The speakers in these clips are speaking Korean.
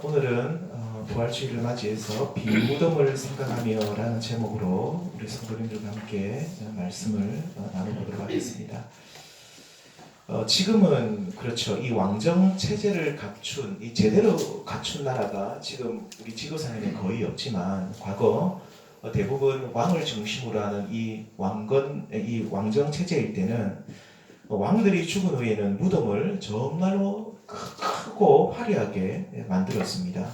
오늘은 부활주일을 맞이해서 빈 무덤을 생각하며 라는 제목으로 우리 성도님들과 함께 말씀을 나눠보도록 하겠습니다. 지금은 그렇죠. 이 왕정 체제를 갖춘, 이 제대로 갖춘 나라가 지금 우리 지구상에는 거의 없지만 과거 대부분 왕을 중심으로 하는 이 왕정 체제일 때는 왕들이 죽은 후에는 무덤을 정말로 크고 화려하게 만들었습니다.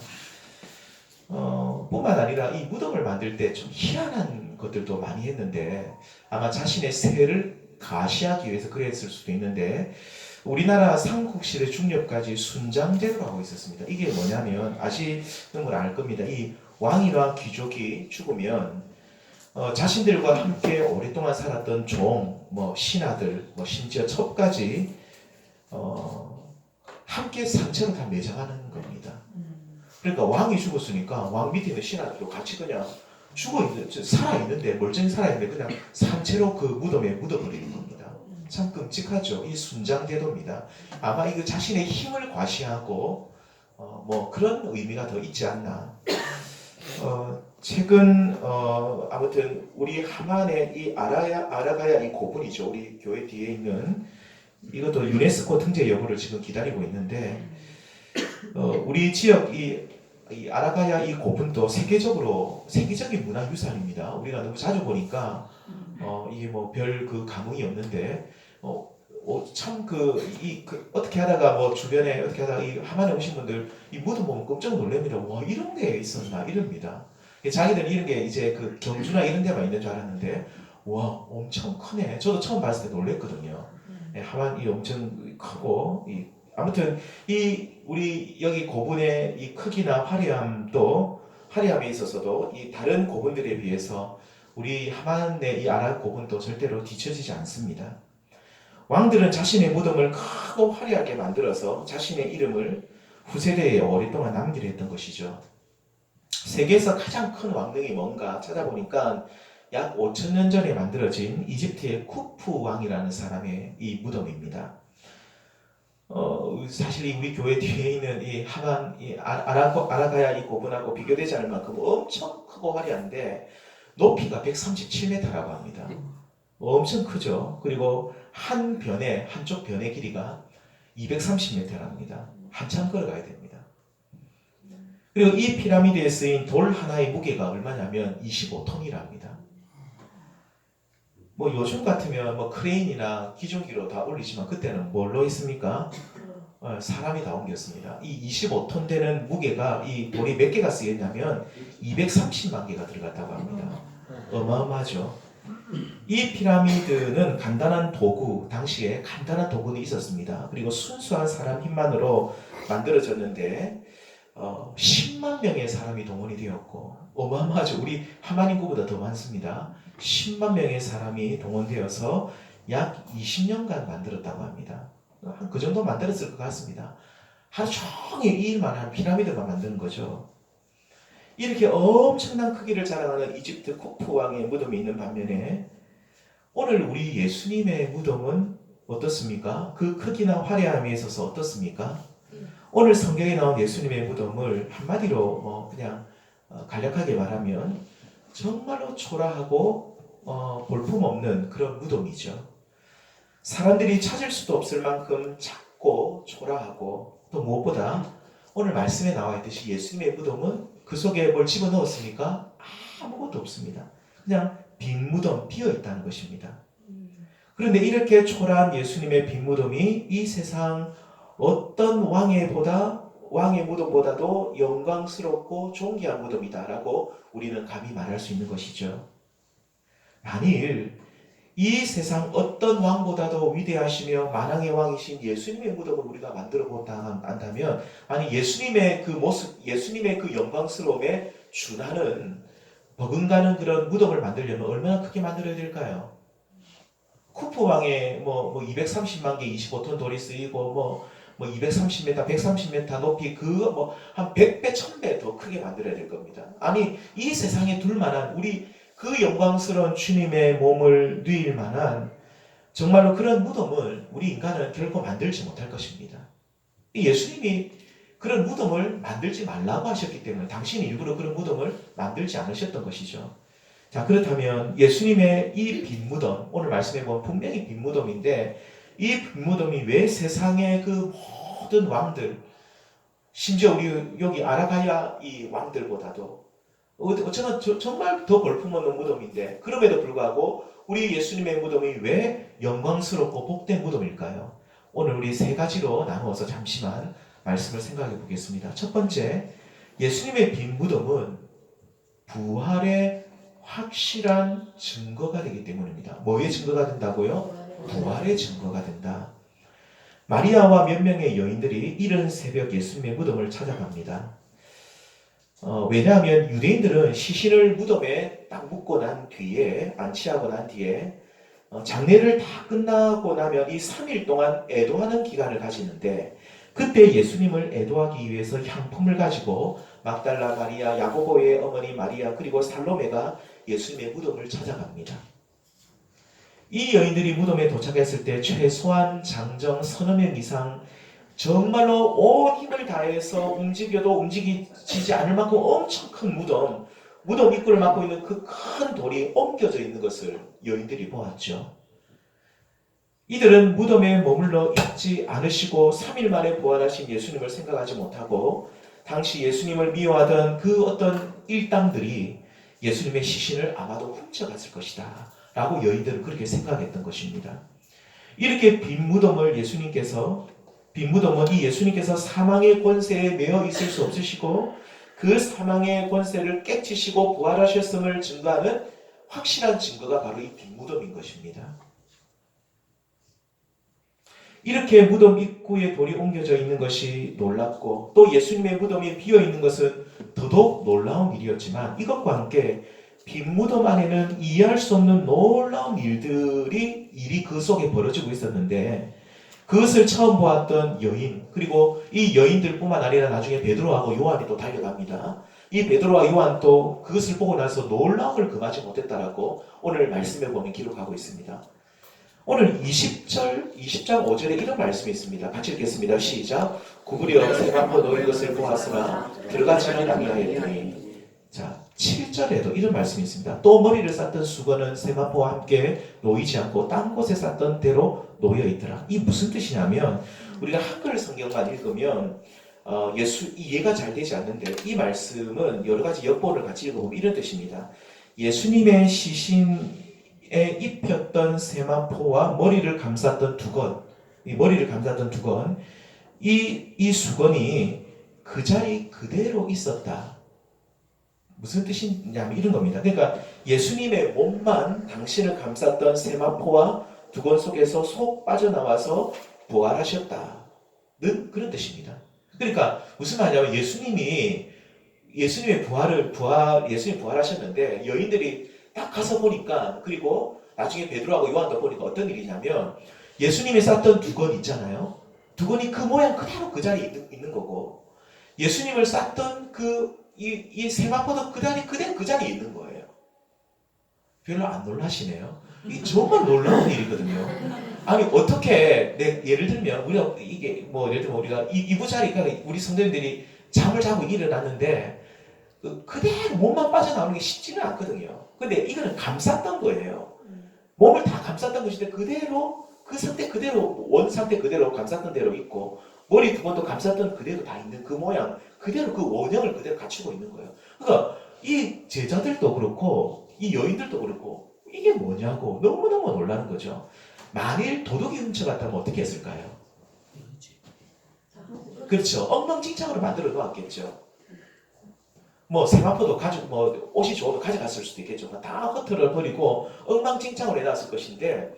뿐만 아니라 이 무덤을 만들 때 좀 희한한 것들도 많이 했는데 아마 자신의 세를 가시하기 위해서 그랬을 수도 있는데 우리나라 삼국시대 중엽까지 순장제도를 하고 있었습니다. 이게 뭐냐면 아시는 분 알 겁니다. 이 왕이나 귀족이 죽으면 자신들과 함께 오랫동안 살았던 종, 신하들, 심지어 첩까지 함께 상처를 다 매장하는 겁니다. 그러니까 왕이 죽었으니까 왕 밑에 있는 신하들도 같이 그냥 살아있는데, 멀쩡히 살아있는데 그냥 산채로 그 무덤에 묻어버리는 겁니다. 참 끔찍하죠. 이 순장제도입니다. 아마 이거 자신의 힘을 과시하고 그런 의미가 더 있지 않나. 최근 아무튼 우리 하만의 이 아라가야 이 고분이죠. 우리 교회 뒤에 있는 이것도 유네스코 등재 여부를 지금 기다리고 있는데 우리 지역 이 아라가야 이 고분도 세계적인 문화유산입니다. 우리가 너무 자주 보니까 이게 별 그 감흥이 없는데 참 어떻게 하다가 주변에 어떻게 하다가 이 하만에 오신 분들 이 무덤 보면 깜짝 놀랍니다. 와, 이런 데 있었나 이럽니다. 자기들은 이런 게 이제 그 경주나 이런 데만 있는 줄 알았는데 와, 엄청 크네. 저도 처음 봤을 때 놀랬거든요. 하만이 엄청 크고 아무튼 우리 여기 고분의 이 크기나 화려함에 있어서도 이 다른 고분들에 비해서 우리 하만의 이 아랍 고분도 절대로 뒤처지지 않습니다. 왕들은 자신의 무덤을 크고 화려하게 만들어서 자신의 이름을 후세대에 오랫동안 남기려 했던 것이죠. 세계에서 가장 큰 왕릉이 뭔가 찾아보니까 약 5,000년 전에 만들어진 이집트의 쿠프 왕이라는 사람의 이 무덤입니다. 사실 우리 교회 뒤에 있는 이 하만, 아라가야 이 고분하고 비교되지 않을 만큼 엄청 크고 화려한데 높이가 137m라고 합니다. 엄청 크죠. 그리고 한쪽 변의 길이가 230m랍니다. 한참 걸어가야 됩니다. 그리고 이 피라미드에 쓰인 돌 하나의 무게가 얼마냐면 25톤이랍니다. 요즘 같으면 크레인이나 기중기로 다 올리지만 그때는 뭘로 했습니까? 사람이 다 옮겼습니다. 이 25톤 되는 무게가 이 돌이 몇 개가 쓰였냐면 230만 개가 들어갔다고 합니다. 어마어마하죠. 이 피라미드는 당시에 간단한 도구는 있었습니다. 그리고 순수한 사람 힘만으로 만들어졌는데 10만 명의 사람이 동원이 되었고 어마어마하죠. 우리 하만 인구보다 더 많습니다. 10만 명의 사람이 동원되어서 약 20년간 만들었다고 합니다. 그 정도 만들었을 것 같습니다. 하루 종일 이 일만 한 피라미드만 만드는 거죠. 이렇게 엄청난 크기를 자랑하는 이집트 쿠프 왕의 무덤이 있는 반면에 오늘 우리 예수님의 무덤은 어떻습니까? 그 크기나 화려함에 있어서 어떻습니까? 오늘 성경에 나온 예수님의 무덤을 한마디로 그냥 간략하게 말하면 정말로 초라하고 볼품없는 그런 무덤이죠. 사람들이 찾을 수도 없을 만큼 작고 초라하고 또 무엇보다 오늘 말씀에 나와 있듯이 예수님의 무덤은 그 속에 뭘 집어넣었습니까? 아무것도 없습니다. 그냥 빈 무덤, 비어있다는 것입니다. 그런데 이렇게 초라한 예수님의 빈 무덤이 이 세상 어떤 왕의 무덤보다도 영광스럽고 존귀한 무덤이다라고 우리는 감히 말할 수 있는 것이죠. 만일 이 세상 어떤 왕보다도 위대하시며 만왕의 왕이신 예수님의 무덤을 우리가 만들어 본다 한다면 아니 예수님의 그 모습, 예수님의 그 영광스러움에 준하는 버금가는 그런 무덤을 만들려면 얼마나 크게 만들어야 될까요? 쿠프 왕의 230만 개 25톤 돌이 쓰이고 230m, 130m 높이 한 100배, 1000배 더 크게 만들어야 될 겁니다. 아니 이 세상에 둘 만한 우리 그 영광스러운 주님의 몸을 누일 만한 정말로 그런 무덤을 우리 인간은 결코 만들지 못할 것입니다. 예수님이 그런 무덤을 만들지 말라고 하셨기 때문에 당신이 일부러 그런 무덤을 만들지 않으셨던 것이죠. 자, 그렇다면 예수님의 이 빈 무덤, 오늘 말씀해 보면 분명히 빈 무덤인데 이 빈 무덤이 왜 세상의 그 모든 왕들, 심지어 우리 여기 아라가야 이 왕들보다도 어쩌면 정말 더 볼품없는 무덤인데 그럼에도 불구하고 우리 예수님의 무덤이 왜 영광스럽고 복된 무덤일까요? 오늘 우리 세 가지로 나누어서 잠시만 말씀을 생각해 보겠습니다. 첫 번째, 예수님의 빈 무덤은 부활의 확실한 증거가 되기 때문입니다. 뭐의 증거가 된다고요? 부활의 증거가 된다. 마리아와 몇 명의 여인들이 이른 새벽 예수님의 무덤을 찾아갑니다. 왜냐하면 유대인들은 시신을 무덤에 딱 묻고 난 뒤에, 안치하고 난 뒤에 장례를 다 끝나고 나면 이 3일 동안 애도하는 기간을 가지는데 그때 예수님을 애도하기 위해서 향품을 가지고 막달라 마리아, 야고보의 어머니 마리아 그리고 살로메가 예수님의 무덤을 찾아갑니다. 이 여인들이 무덤에 도착했을 때 최소한 장정 서너 명 이상 정말로 온 힘을 다해서 움직여도 움직이지 않을 만큼 엄청 큰 무덤 입구를 막고 있는 그 큰 돌이 옮겨져 있는 것을 여인들이 보았죠. 이들은 무덤에 머물러 있지 않으시고 3일 만에 부활하신 예수님을 생각하지 못하고 당시 예수님을 미워하던 그 어떤 일당들이 예수님의 시신을 아마도 훔쳐갔을 것이다 라고 여인들은 그렇게 생각했던 것입니다. 이렇게 빈 무덤은 이 예수님께서 사망의 권세에 매여 있을 수 없으시고 그 사망의 권세를 깨치시고 부활하셨음을 증거하는 확실한 증거가 바로 이 빈 무덤인 것입니다. 이렇게 무덤 입구에 돌이 옮겨져 있는 것이 놀랍고 또 예수님의 무덤이 비어 있는 것은 더더욱 놀라운 일이었지만 이것과 함께 빈 무덤 안에는 이해할 수 없는 놀라운 일이 그 속에 벌어지고 있었는데 그것을 처음 보았던 여인 그리고 이 여인들뿐만 아니라 나중에 베드로하고 요한이 또 달려갑니다. 이 베드로와 요한도 그것을 보고 나서 놀라움을 금하지 못했다라고 오늘 말씀에 보면 기록하고 있습니다. 오늘 20장 5절에 이런 말씀이 있습니다. 같이 읽겠습니다. 시작. 구부려 세마포 놓인 것을 보았으나 들어가지는 아니하였더니. 자, 7절에도 이런 말씀이 있습니다. 또 머리를 쌌던 수건은 세마포와 함께 놓이지 않고 딴 곳에 쌌던 대로 놓여 있더라. 이 무슨 뜻이냐면 우리가 한글 성경만 읽으면 이해가 잘 되지 않는데 이 말씀은 여러 가지 역본을 같이 읽어보면 이런 뜻입니다. 예수님의 시신에 입혔던 세마포와 머리를 감쌌던 두건, 이 수건이 그 자리 그대로 있었다. 무슨 뜻이냐면 이런 겁니다. 그러니까 예수님의 몸만 당신을 감쌌던 세마포와 두건 속에서 속 빠져나와서 부활하셨다는 그런 뜻입니다. 그러니까 무슨 말이냐면 예수님이 부활하셨는데 여인들이 딱 가서 보니까 그리고 나중에 베드로하고 요한도 보니까 어떤 일이냐면 예수님이 쌌던 두건 있잖아요. 두건이 그 모양 그대로 그 자리에 있는 거고 예수님을 쌌던 이 세마포도 그 자리에 있는 거예요. 별로 안 놀라시네요. 이 정말 놀라운 일이거든요. 아니 어떻게 예를 들면 우리가 이부자리가 우리 성도님들이 잠을 자고 일어났는데 그대로 몸만 빠져나오는 게 쉽지는 않거든요. 근데 이거는 감쌌던 거예요. 몸을 다 감쌌던 것인데 그대로 그 상태 그대로 원 상태 그대로 감쌌던 대로 있고 머리 두 번도 감쌌던 그대로 다 있는 그 모양 그대로 그 원형을 그대로 갖추고 있는 거예요. 그러니까 이 제자들도 그렇고 이 여인들도 그렇고 이게 뭐냐고 너무너무 놀라는 거죠. 만일 도둑이 훔쳐갔다면 어떻게 했을까요? 그렇죠. 엉망진창으로 만들어 놓았겠죠. 세마포도 가지고 옷이 좋아도 가져갔을 수도 있겠죠. 다 허투루 버리고 엉망진창으로 해놨을 것인데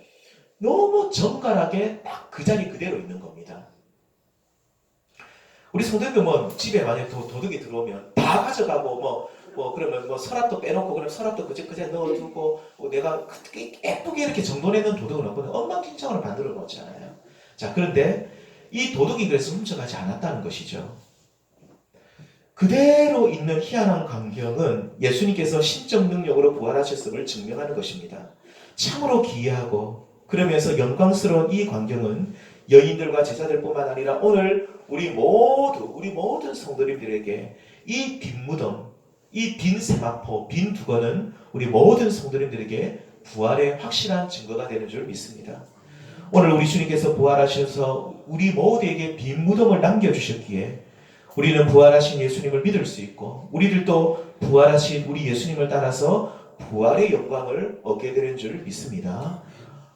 너무 정갈하게 딱 그 자리 그대로 있는 겁니다. 우리 성도님들 집에 만약에 도둑이 들어오면 다 가져가고 그러면 서랍도 빼놓고 그럼 서랍도 그제 넣어두고 내가 예쁘게 이렇게 정돈해놓은 도둑은 없거든요. 엉망진창으로 만들어 놓잖아요. 자, 그런데 이 도둑이 그래서 훔쳐가지 않았다는 것이죠. 그대로 있는 희한한 광경은 예수님께서 신적 능력으로 부활하셨음을 증명하는 것입니다. 참으로 기이하고 그러면서 영광스러운 이 광경은 여인들과 제자들뿐만 아니라 오늘 우리 모든 성도님들에게 이 빈 무덤, 이 빈 세마포, 빈 두건은 우리 모든 성도님들에게 부활의 확실한 증거가 되는 줄 믿습니다. 오늘 우리 주님께서 부활하셔서 우리 모두에게 빈 무덤을 남겨주셨기에 우리는 부활하신 예수님을 믿을 수 있고 우리들도 부활하신 우리 예수님을 따라서 부활의 영광을 얻게 되는 줄 믿습니다.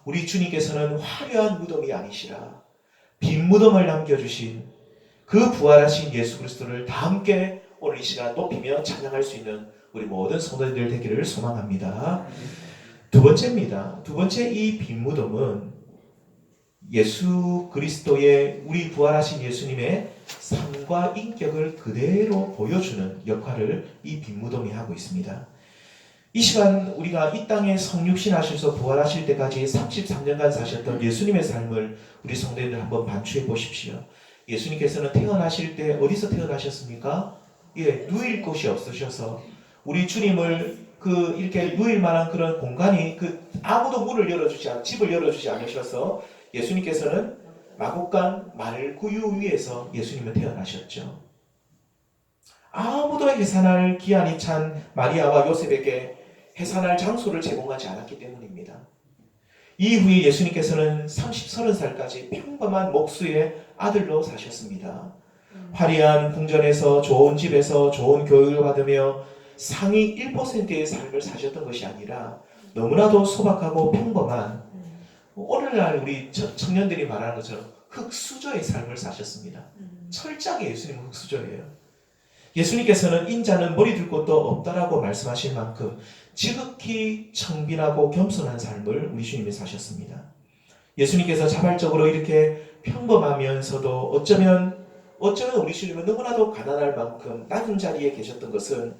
우리 주님께서는 화려한 무덤이 아니시라 빈 무덤을 남겨주신 그 부활하신 예수 그리스도를 다 함께 오늘 이 시간 높이며 찬양할 수 있는 우리 모든 성도님들 되기를 소망합니다. 두 번째입니다. 두 번째 이 빈 무덤은 예수 그리스도의 우리 부활하신 예수님의 삶과 인격을 그대로 보여주는 역할을 이 빈 무덤이 하고 있습니다. 이 시간 우리가 이 땅에 성육신 하셔서 부활하실 때까지 33년간 사셨던 예수님의 삶을 우리 성도님들 한번 반추해 보십시오. 예수님께서는 태어나실 때 어디서 태어나셨습니까? 누일 곳이 없으셔서 우리 주님을 이렇게 누일 만한 그런 공간이 아무도 문을 집을 열어주지 않으셔서 예수님께서는 마국간 말구유 위에서 예수님은 태어나셨죠. 아무도 해산할 기한이 찬 마리아와 요셉에게 해산할 장소를 제공하지 않았기 때문입니다. 이후에 예수님께서는 30-30살까지 평범한 목수의 아들로 사셨습니다. 화려한 궁전에서 좋은 집에서 좋은 교육을 받으며 상위 1%의 삶을 사셨던 것이 아니라 너무나도 소박하고 평범한 오늘날 우리 청년들이 말하는 것처럼 흙수저의 삶을 사셨습니다. 철저하게 예수님은 흙수저예요. 예수님께서는 인자는 머리 둘 곳도 없다라고 말씀하실 만큼 지극히 청빈하고 겸손한 삶을 우리 주님이 사셨습니다. 예수님께서 자발적으로 이렇게 평범하면서도 어쩌면 우리 주님은 너무나도 가난할 만큼 낮은 자리에 계셨던 것은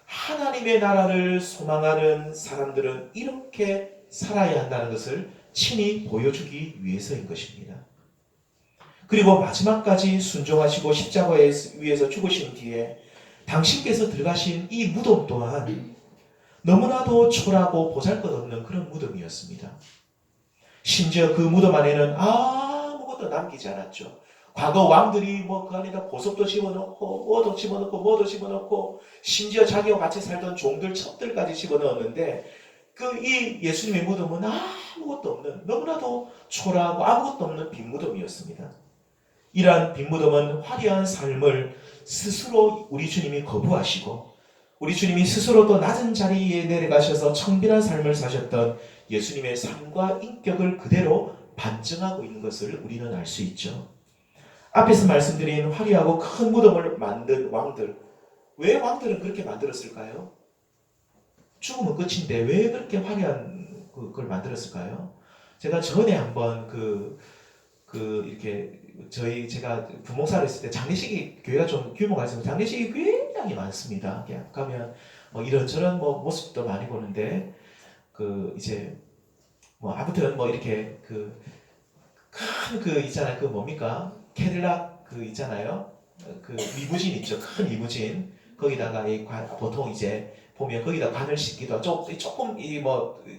하나님의 나라를 소망하는 사람들은 이렇게 살아야 한다는 것을 친히 보여주기 위해서인 것입니다. 그리고 마지막까지 순종하시고 십자가에 위에서 죽으신 뒤에 당신께서 들어가신 이 무덤 또한 너무나도 초라하고 보잘것없는 그런 무덤이었습니다. 심지어 그 무덤 안에는 아무것도 남기지 않았죠. 과거 왕들이 그 안에다 보석도 집어넣고 뭐도 집어넣고 심지어 자기와 같이 살던 종들 첩들까지 집어넣었는데 이 예수님의 무덤은 아무것도 없는 너무나도 초라하고 아무것도 없는 빈 무덤이었습니다. 이러한 빈 무덤은 화려한 삶을 스스로 우리 주님이 거부하시고 우리 주님이 스스로 또 낮은 자리에 내려가셔서 청빈한 삶을 사셨던 예수님의 삶과 인격을 그대로 반증하고 있는 것을 우리는 알 수 있죠. 앞에서 말씀드린 화려하고 큰 무덤을 만든 왕들, 왜 왕들은 그렇게 만들었을까요? 죽으면 끝인데 왜 그렇게 화려한 그걸 만들었을까요? 제가 전에 한번 이렇게 제가 부목사를 했을 때 장례식이 교회가 좀 규모가 있으면 장례식이 굉장히 많습니다. 가면 이런저런 모습도 많이 보는데 이제 아무튼 이렇게 큰 있잖아요. 뭡니까? 캐딜락 있잖아요. 리무진 있죠. 큰 리무진. 거기다가 보통 이제 보면 거기다 관을 싣기도 조금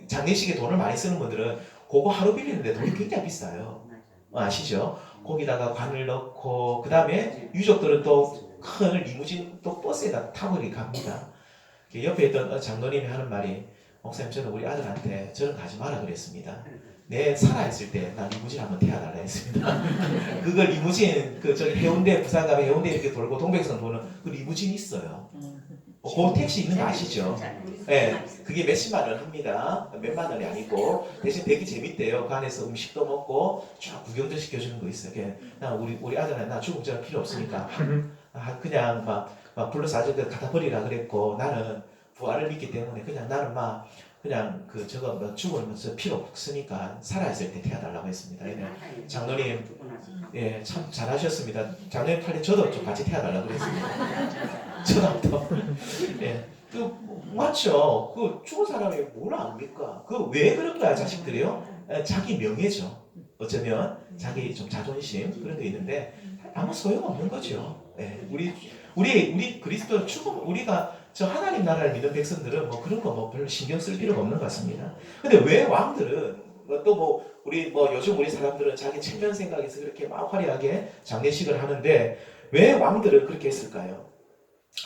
장례식에 돈을 많이 쓰는 분들은 그거 하루 빌리는데 돈이 굉장히 비싸요. 아시죠? 거기다가 관을 넣고 그 다음에 유족들은 또 큰 리무진 또 버스에다 타고 갑니다. 옆에 있던 장로님이 하는 말이 목사님 저는 우리 아들한테 저는 가지 마라 그랬습니다. 내 살아있을 때 나 리무진 한번 태워달라 했습니다. 그걸 리무진 저기 해운대 부산 가면 해운대 이렇게 돌고 동백선 도는 그 리무진이 있어요. 그 택시 있는 거 아시죠? 네, 그게 몇십만 원 합니다. 몇만 원이 아니고 대신 되게 재밌대요. 그 안에서 음식도 먹고 쫙 구경도 시켜주는 거 있어요. 나 우리 아들은 나 죽음 전 필요 없으니까 그냥 막 불러서 아저들 갖다 버리라 그랬고 나는 부활을 믿기 때문에 그냥 나는 그냥 저거 죽으면 필요 없으니까 살아있을 때 태워달라고 했습니다. 장로님 참 잘하셨습니다. 작년 8년 저도 좀 같이 태워달라고 그랬습니다. 저도 맞죠. 죽은 사람이 뭘 압니까? 왜 그런가요, 자식들이요? 자기 명예죠. 어쩌면 자기 좀 자존심 그런 게 있는데 아무 소용없는 거죠. 우리 그리스도 죽음 우리가 저 하나님 나라를 믿는 백성들은 그런 거 별로 신경 쓸 필요가 없는 것 같습니다. 근데 왜 왕들은 또 뭐 우리 뭐 요즘 우리 사람들은 자기 체면 생각에서 그렇게 막 화려하게 장례식을 하는데 왜 왕들은 그렇게 했을까요?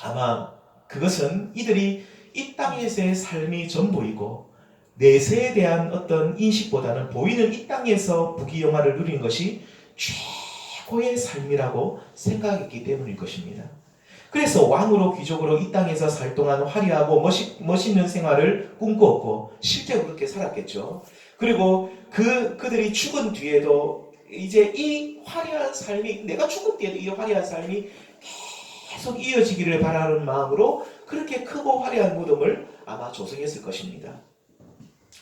아마 그것은 이들이 이 땅에서의 삶이 전부이고 내세에 대한 어떤 인식보다는 보이는 이 땅에서 부귀영화를 누리는 것이 최고의 삶이라고 생각했기 때문일 것입니다. 그래서 왕으로 귀족으로 이 땅에서 살 동안 화려하고 멋있는 생활을 꿈꾸었고 실제로 그렇게 살았겠죠. 그리고 그들이 죽은 뒤에도 이제 이 화려한 삶이 내가 죽은 뒤에도 이 화려한 삶이 계속 이어지기를 바라는 마음으로 그렇게 크고 화려한 무덤을 아마 조성했을 것입니다.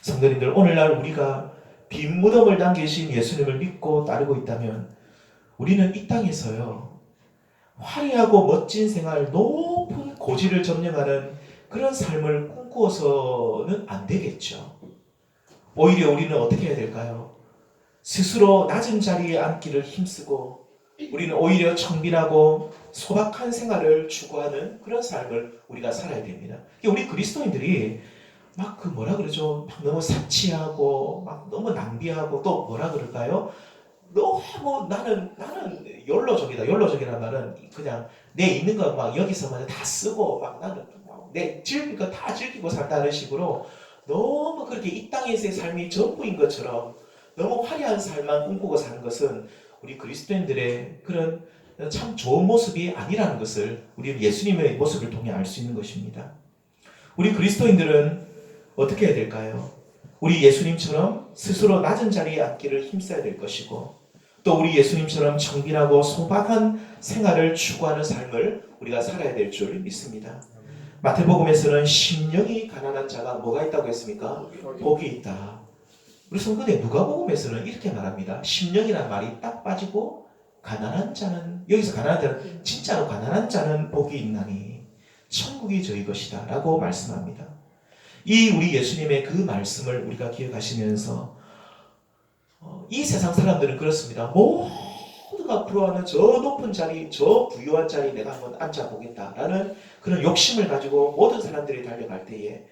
성도님들, 오늘날 우리가 빈 무덤을 남기신 예수님을 믿고 따르고 있다면 우리는 이 땅에서요 화려하고 멋진 생활, 높은 고지를 점령하는 그런 삶을 꿈꾸어서는 안 되겠죠. 오히려 우리는 어떻게 해야 될까요? 스스로 낮은 자리에 앉기를 힘쓰고 우리는 오히려 청빈하고 소박한 생활을 추구하는 그런 삶을 우리가 살아야 됩니다. 우리 그리스도인들이 막 그 뭐라 그러죠? 막 너무 사치하고 막 너무 낭비하고 또 뭐라 그럴까요? 너무 나는 욜로족이다. 욜로족이란 말은 그냥 내 있는 거 막 여기서만 다 쓰고 막 나는 내 즐길 거 다 즐기고 산다는 식으로 너무 그렇게 이 땅에서의 삶이 전부인 것처럼 너무 화려한 삶만 꿈꾸고 사는 것은 우리 그리스도인들의 그런 참 좋은 모습이 아니라는 것을 우리 예수님의 모습을 통해 알 수 있는 것입니다. 우리 그리스도인들은 어떻게 해야 될까요? 우리 예수님처럼 스스로 낮은 자리에 앉기를 힘써야 될 것이고 또 우리 예수님처럼 청빈하고 소박한 생활을 추구하는 삶을 우리가 살아야 될 줄 믿습니다. 마태복음에서는 심령이 가난한 자가 뭐가 있다고 했습니까? 복이 있다. 우리 성경에 누가복음에서는 이렇게 말합니다. 심령이라는 말이 딱 빠지고 가난한 자는, 여기서 가난한 자는 진짜로 가난한 자는 복이 있나니 천국이 저희 것이다 라고 말씀합니다. 이 우리 예수님의 그 말씀을 우리가 기억하시면서 이 세상 사람들은 그렇습니다. 모두가 부러워하는 저 높은 자리, 저 부유한 자리 내가 한번 앉아보겠다라는 그런 욕심을 가지고 모든 사람들이 달려갈 때에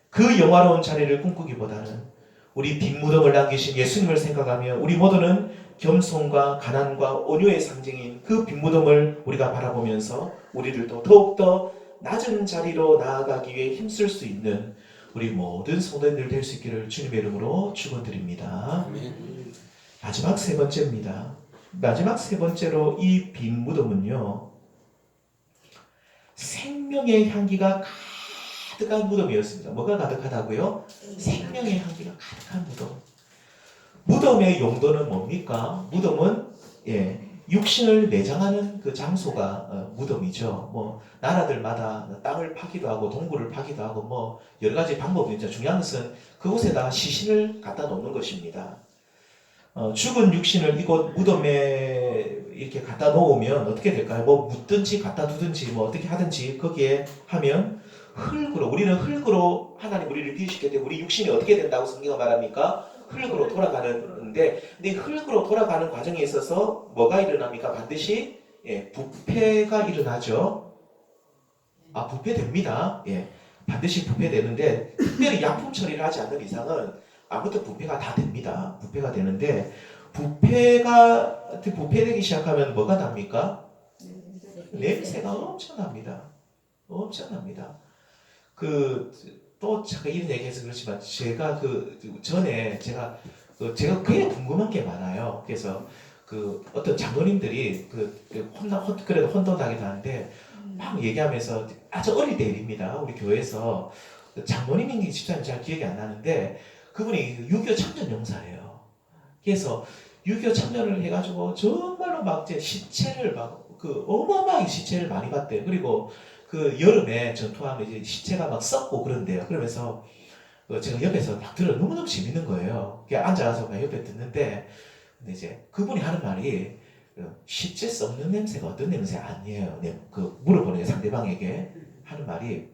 그 영화로운 자리를 꿈꾸기보다는 우리 빈 무덤을 남기신 예수님을 생각하며 우리 모두는 겸손과 가난과 온유의 상징인 그 빈 무덤을 우리가 바라보면서 우리들도 더욱더 낮은 자리로 나아가기 위해 힘쓸 수 있는 우리 모든 성도님들 될 수 있기를 주님의 이름으로 축원드립니다. 마지막 세 번째입니다. 마지막 세 번째로 이 빈 무덤은요 생명의 향기가 가득한 무덤이었습니다. 뭐가 가득하다고요? 생명의 향기가 가득한 무덤. 무덤의 용도는 뭡니까? 무덤은 육신을 내장하는 그 장소가 무덤이죠. 뭐 나라들마다 땅을 파기도 하고 동굴을 파기도 하고 뭐 여러 가지 방법이 있죠. 중요한 것은 그곳에다 시신을 갖다 놓는 것입니다. 죽은 육신을 이곳 무덤에 이렇게 갖다 놓으면 어떻게 될까요? 뭐 묻든지 갖다 두든지 뭐 어떻게 하든지 거기에 하면 흙으로, 우리는 흙으로 하나님 우리를 비우시기 때문에 우리 육신이 어떻게 된다고 성경은 말합니까? 흙으로 돌아가는데, 근데 흙으로 돌아가는 과정에 있어서 뭐가 일어납니까? 반드시 부패가 일어나죠. 부패됩니다. 반드시 부패되는데 특별히 약품 처리를 하지 않는 이상은 아무튼 부패가 다 됩니다. 부패가 되는데 부패되기 시작하면 뭐가 납니까? 냄새가 엄청납니다. 엄청납니다. 또 잠깐 이런 얘기해서 그렇지만 제가 전에 제가 그냥 궁금한 게 많아요. 그래서 어떤 장로님들이 그래도 혼돈하기도 하는데 막 얘기하면서 아주 어릴 때 일입니다. 우리 교회에서 장로님인지 집사님 잘 기억이 안 나는데 그분이 유교 참전 용사예요. 그래서 유교 참전을 해가지고 정말로 막 시체를 어마어마하게 시체를 많이 봤대요. 그리고 여름에 전투하면 이제 시체가 막 썩고 그런데요. 그러면서 제가 옆에서 막 들어 너무너무 재밌는 거예요. 그냥 앉아서 그냥 옆에 듣는데, 근데 이제 그분이 하는 말이 시체 썩는 냄새가 어떤 냄새 아니에요. 물어보는 상대방에게 하는 말이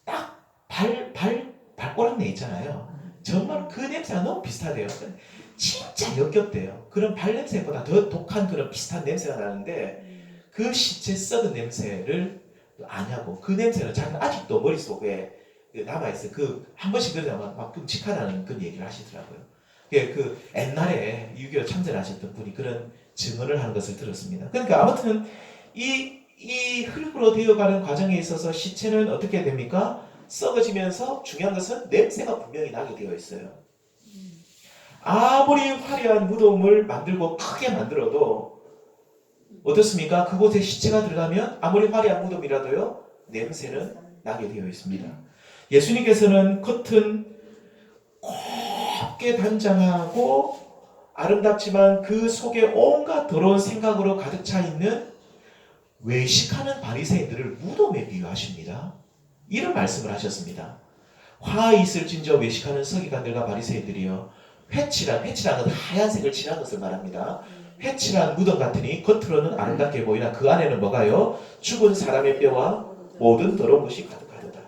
딱 발꼬락내 있잖아요. 정말 그 냄새가 너무 비슷하대요. 진짜 역겹대요. 그런 발냄새보다 더 독한 그런 비슷한 냄새가 나는데 그 시체 썩은 냄새를 아냐고. 그 냄새는 자기는 아직도 머릿속에 남아있어요. 한 번씩 그러다가 막 끔찍하다는 그런 얘기를 하시더라고요. 그 옛날에 6.25 참전하셨던 분이 그런 증언을 하는 것을 들었습니다. 그러니까 아무튼 이 흙으로 되어가는 과정에 있어서 시체는 어떻게 됩니까? 썩어지면서 중요한 것은 냄새가 분명히 나게 되어 있어요. 아무리 화려한 무덤을 만들고 크게 만들어도 어떻습니까? 그곳에 시체가 들어가면 아무리 화려한 무덤이라도요, 냄새는 나게 되어 있습니다. 예수님께서는 겉은 곱게 단장하고 아름답지만 그 속에 온갖 더러운 생각으로 가득 차 있는 외식하는 바리새인들을 무덤에 비유하십니다. 이런 말씀을 하셨습니다. 화 있을진저 외식하는 서기관들과 바리새인들이여 회칠한 건 하얀색을 칠한 것을 말합니다. 회칠한 무덤 같으니 겉으로는 아름답게 보이나 그 안에는 뭐가요? 죽은 사람의 뼈와 모든 더러운 것이 가득하도다.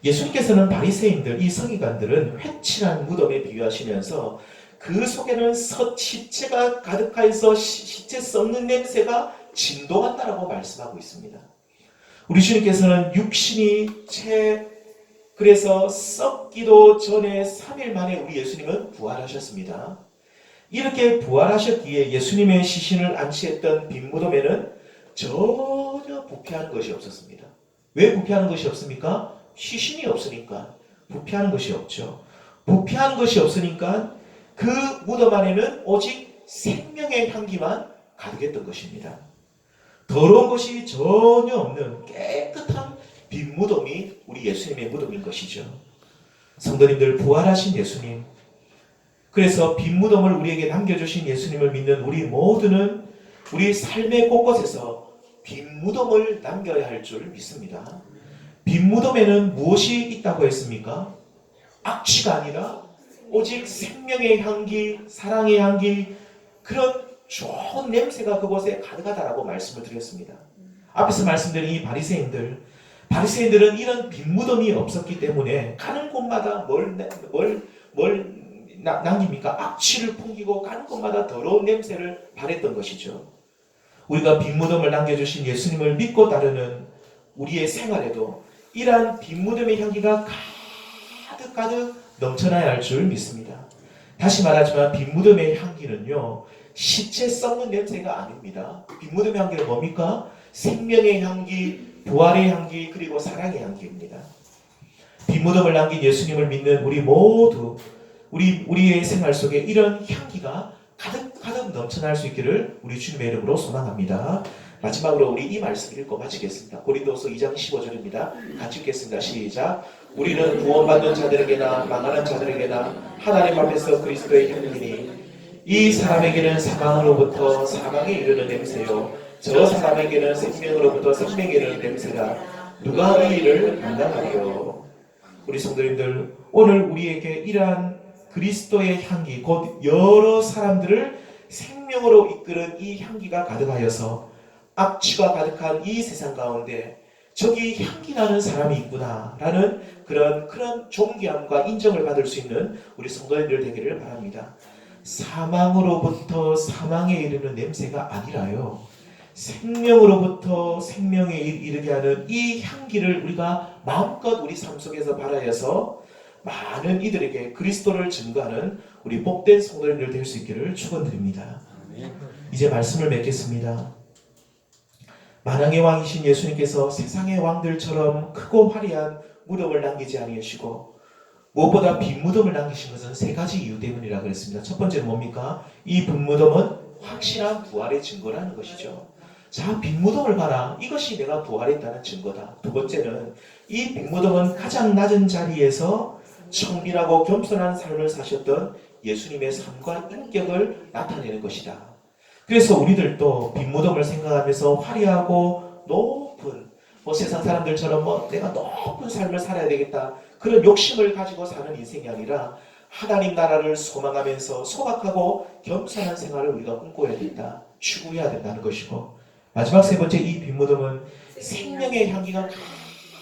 예수님께서는 바리새인들, 이 서기관들은 회칠한 무덤에 비유하시면서 그 속에는 시체가 가득하여서 시체 썩는 냄새가 진동한다라고 말씀하고 있습니다. 우리 주님께서는 육신이 그래서 썩기도 전에 3일 만에 우리 예수님은 부활하셨습니다. 이렇게 부활하셨기에 예수님의 시신을 안치했던 빈 무덤에는 전혀 부패하는 것이 없었습니다. 왜 부패하는 것이 없습니까? 시신이 없으니까 부패하는 것이 없죠. 부패하는 것이 없으니까 그 무덤 안에는 오직 생명의 향기만 가득했던 것입니다. 더러운 것이 전혀 없는 깨끗한 빈 무덤이 우리 예수님의 무덤인 것이죠. 성도님들, 부활하신 예수님, 그래서 빈 무덤을 우리에게 남겨주신 예수님을 믿는 우리 모두는 우리 삶의 곳곳에서 빈 무덤을 남겨야 할 줄 믿습니다. 빈 무덤에는 무엇이 있다고 했습니까? 악취가 아니라 오직 생명의 향기, 사랑의 향기, 그런 좋은 냄새가 그곳에 가득하다라고 말씀을 드렸습니다. 앞에서 말씀드린 이 바리새인들은 이런 빈 무덤이 없었기 때문에 가는 곳마다 뭘 남깁니까? 악취를 풍기고 가는 곳마다 더러운 냄새를 발했던 것이죠. 우리가 빈 무덤을 남겨주신 예수님을 믿고 따르는 우리의 생활에도 이러한 빈 무덤의 향기가 가득 넘쳐나야 할 줄 믿습니다. 다시 말하지만 빈 무덤의 향기는요, 시체 썩는 냄새가 아닙니다. 빈 무덤의 향기는 뭡니까? 생명의 향기, 부활의 향기, 그리고 사랑의 향기입니다. 빈 무덤을 남긴 예수님을 믿는 우리 모두 우리의 생활 속에 이런 향기가 가득 넘쳐날 수 있기를 우리 주님의 이름으로 소망합니다. 마지막으로 우리 이 말씀 읽고 마치겠습니다. 고린도서 2장 15절입니다. 같이 읽겠습니다. 시작. 우리는 구원받는 자들에게나 망하는 자들에게나 하나님 앞에서 그리스도의 향기니 이 사람에게는 사망으로부터 사망에 이르는 냄새요 저 사람에게는 생명으로부터 생명에 이르는 냄새라. 누가 이 일을 감당하리요. 우리 성도님들, 오늘 우리에게 이러한 그리스도의 향기, 곧 여러 사람들을 생명으로 이끄는 이 향기가 가득하여서 악취가 가득한 이 세상 가운데 저기 향기 나는 사람이 있구나 라는 그런 존귀함과 인정을 받을 수 있는 우리 성도님들 되기를 바랍니다. 사망으로부터 사망에 이르는 냄새가 아니라요, 생명으로부터 생명에 이르게 하는 이 향기를 우리가 마음껏 우리 삶 속에서 발하여서 많은 이들에게 그리스도를 증거하는 우리 복된 성도님들 될 수 있기를 축원드립니다. 이제 말씀을 맺겠습니다. 만왕의 왕이신 예수님께서 세상의 왕들처럼 크고 화려한 무덤을 남기지 아니하시고 무엇보다 빈 무덤을 남기신 것은 세 가지 이유 때문이라 그랬습니다. 첫 번째는 뭡니까? 이 빈 무덤은 확실한 부활의 증거라는 것이죠. 자, 빈 무덤을 봐라. 이것이 내가 부활했다는 증거다. 두 번째는 이 빈 무덤은 가장 낮은 자리에서 청밀하고 겸손한 삶을 사셨던 예수님의 삶과 인격을 나타내는 것이다. 그래서 우리들도 빈 무덤을 생각하면서 화려하고 높은 세상 사람들처럼 내가 높은 삶을 살아야 되겠다, 그런 욕심을 가지고 사는 인생이 아니라 하나님 나라를 소망하면서 소박하고 겸손한 생활을 우리가 꿈꿔야 된다, 추구해야 된다는 것이고, 마지막 세 번째, 이 빈 무덤은 생명의 향기가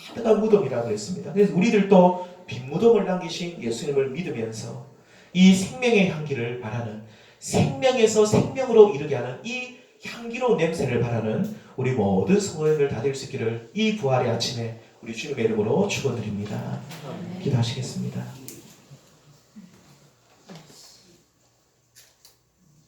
가득한 무덤이라고 했습니다. 그래서 우리들도 빈 무덤을 남기신 예수님을 믿으면서 이 생명의 향기를 바라는, 생명에서 생명으로 이르게 하는 이 향기로운 냄새를 바라는 우리 모든 성도님들 다 될 수 있기를 이 부활의 아침에 우리 주님의 이름으로 축원드립니다. 기도하시겠습니다.